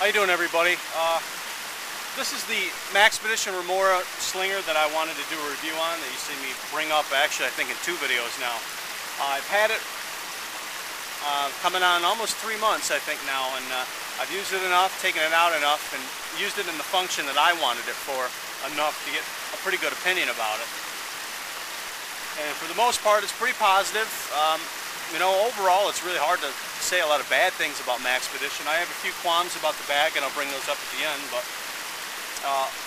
How you doing, everybody? This is the Maxpedition Remora Slinger that I wanted to do a review on that you see me bring up, actually I think in 2 videos now. I've had it coming on almost 3 months I think now, and I've used it enough, taken it out enough, and used it in the function that I wanted it for enough to get a pretty good opinion about it. And for the most part it's pretty positive. You know, overall it's really hard to say a lot of bad things about Maxpedition. I have a few qualms about the bag, and I'll bring those up at the end, but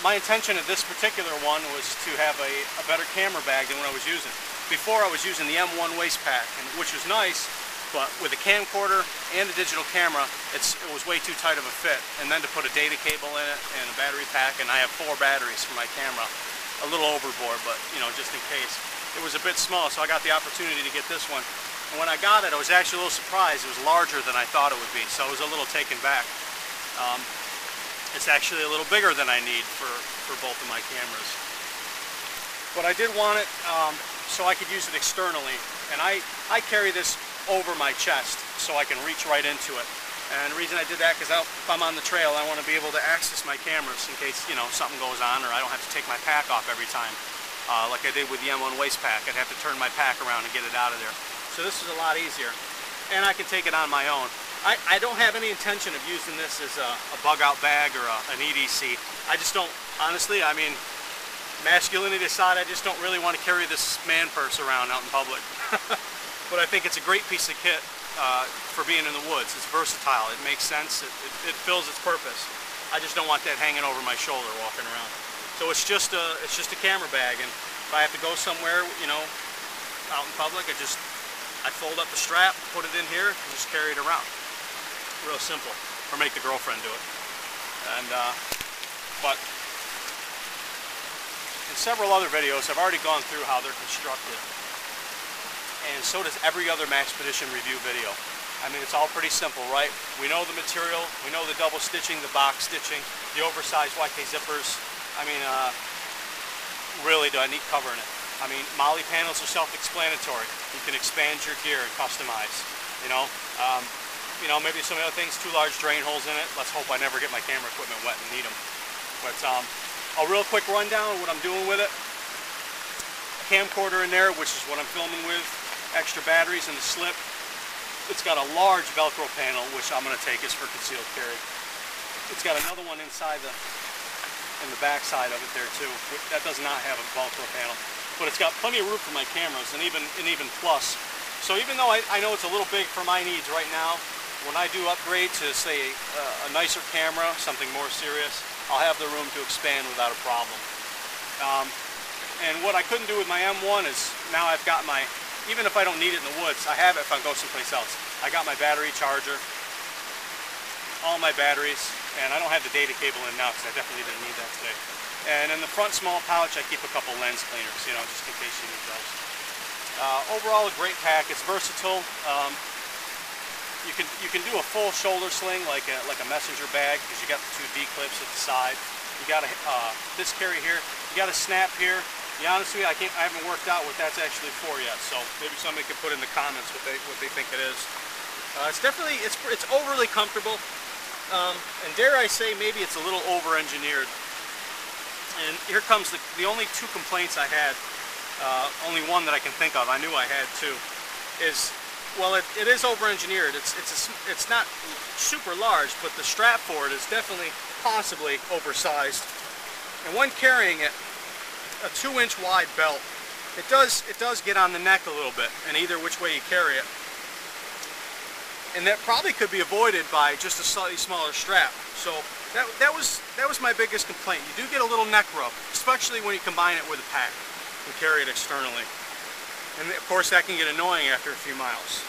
my intention of this particular one was to have a better camera bag than what I was using. Before I was using the M1 waist pack, which was nice, but with a camcorder and a digital camera, it was way too tight of a fit. And then to put a data cable in it and a battery pack, and I have 4 batteries for my camera. A little overboard, but you know, just in case. It was a bit small, so I got the opportunity to get this one. And when I got it, I was actually a little surprised. It was larger than I thought it would be, so I was a little taken back. It's actually a little bigger than I need for both of my cameras. But I did want it so I could use it externally. And I carry this over my chest so I can reach right into it. And the reason I did that, because if I'm on the trail, I want to be able to access my cameras in case, you know, something goes on, or I don't have to take my pack off every time. Like I did with the M1 waist pack. I'd have to turn my pack around and get it out of there. So this is a lot easier. And I can take it on my own. I don't have any intention of using this as a bug out bag or an EDC. I just don't, honestly, I mean, masculinity aside, I just don't really want to carry this man purse around out in public. But I think it's a great piece of kit for being in the woods. It's versatile, it makes sense, it fills its purpose. I just don't want that hanging over my shoulder walking around. So it's just a camera bag, and if I have to go somewhere, you know, out in public, I fold up the strap, put it in here, and just carry it around. Real simple. Or make the girlfriend do it. And but in several other videos, I've already gone through how they're constructed, and so does every other Maxpedition review video. I mean, it's all pretty simple, right? We know the material, we know the double stitching, the box stitching, the oversized YK zippers. I mean, really, do I need covering it? I mean, MOLLE panels are self-explanatory. You can expand your gear and customize, you know. Maybe some other things, 2 large drain holes in it. Let's hope I never get my camera equipment wet and need them. But a real quick rundown of what I'm doing with it. A camcorder in there, which is what I'm filming with. Extra batteries in the slip. It's got a large Velcro panel, which I'm going to take as for concealed carry. It's got another one inside in the back side of it there too. That does not have a Velcro panel. But it's got plenty of room for my cameras, and even plus. So even though I know it's a little big for my needs right now, when I do upgrade to, say, a nicer camera, something more serious, I'll have the room to expand without a problem. And what I couldn't do with my M1 is now I've got my, even if I don't need it in the woods, I have it if I go someplace else. I got my battery charger, all my batteries, and I don't have the data cable in now because I definitely didn't need that today. And in the front small pouch, I keep a couple lens cleaners, you know, just in case you need those. Overall, a great pack. It's versatile. You can do a full shoulder sling like a messenger bag, because you got the 2 V-clips at the side. You got this carry here. You got a snap here. To be honest with you, I haven't worked out what that's actually for yet. So maybe somebody could put in the comments what they think it is. It's definitely it's overly comfortable, and dare I say maybe it's a little over-engineered. And here comes the only 2 complaints I had. Only one that I can think of. I knew I had 2. Is, well, it is over-engineered. It's not super large, but the strap for it is definitely possibly oversized. And when carrying it, a 2-inch wide belt, it does get on the neck a little bit, and either which way you carry it. And that probably could be avoided by just a slightly smaller strap. So that was my biggest complaint. You do get a little neck rub, especially when you combine it with a pack and carry it externally. And of course that can get annoying after a few miles.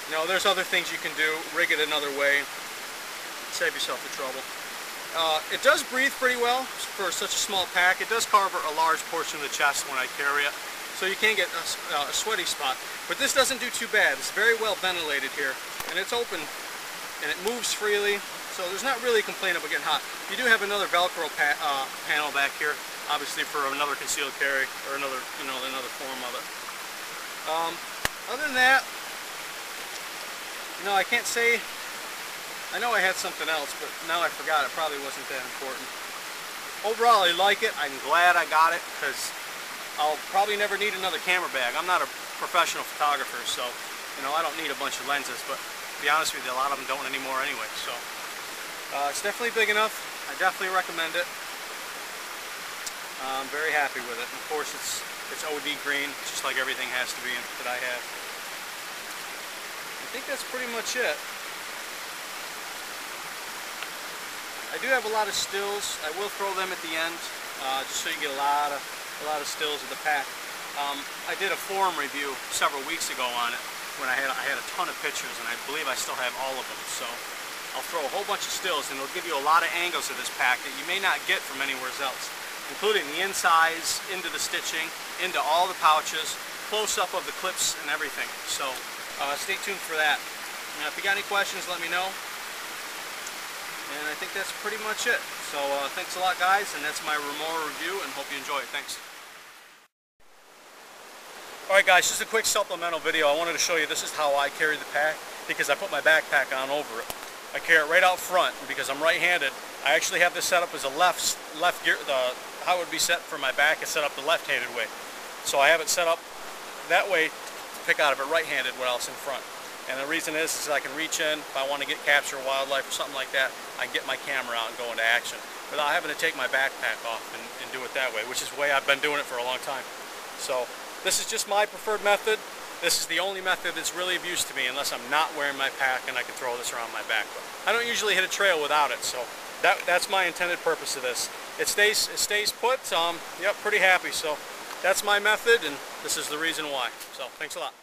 You know, there's other things you can do. Rig it another way. Save yourself the trouble. It does breathe pretty well for such a small pack. It does cover a large portion of the chest when I carry it, so you can get a sweaty spot. But this doesn't do too bad. It's very well ventilated here, and it's open, and it moves freely, so there's not really a complaint about getting hot. You do have another Velcro panel back here, obviously for another concealed carry, or another form of it. Other than that, I can't say I know I had something else, but now I forgot. It probably wasn't that important. Overall, I like it. I'm glad I got it because I'll probably never need another camera bag. I'm not a professional photographer, so I don't need a bunch of lenses, but to be honest with you, a lot of them don't anymore anyway. So it's definitely big enough. I definitely recommend it. I'm very happy with it. And of course, it's OD green, just like everything has to be that I have. I think that's pretty much it. I do have a lot of stills. I will throw them at the end, just so you get a lot of stills of the pack. I did a forum review several weeks ago on it when I had a ton of pictures, and I believe I still have all of them. So I'll throw a whole bunch of stills, and it'll give you a lot of angles of this pack that you may not get from anywhere else, including the insides, into the stitching, into all the pouches, close-up of the clips and everything. So stay tuned for that. Now, if you got any questions, let me know. And I think that's pretty much it. So thanks a lot, guys, and that's my Remora review, and hope you enjoy it. Thanks. Alright guys, just a quick supplemental video. I wanted to show you this is how I carry the pack, because I put my backpack on over it. I carry it right out front, and because I'm right-handed, I actually have this set up as a left gear. How it would be set for my back is set up the left-handed way. So I have it set up that way to pick out of it right-handed while else in front. And the reason is I can reach in, if I want to capture wildlife or something like that, I can get my camera out and go into action without having to take my backpack off and do it that way, which is the way I've been doing it for a long time. So this is just my preferred method. This is the only method that's really of use to me, unless I'm not wearing my pack and I can throw this around my back. But I don't usually hit a trail without it, so that's my intended purpose of this. It stays put. Yep, pretty happy. So that's my method, and this is the reason why. So thanks a lot.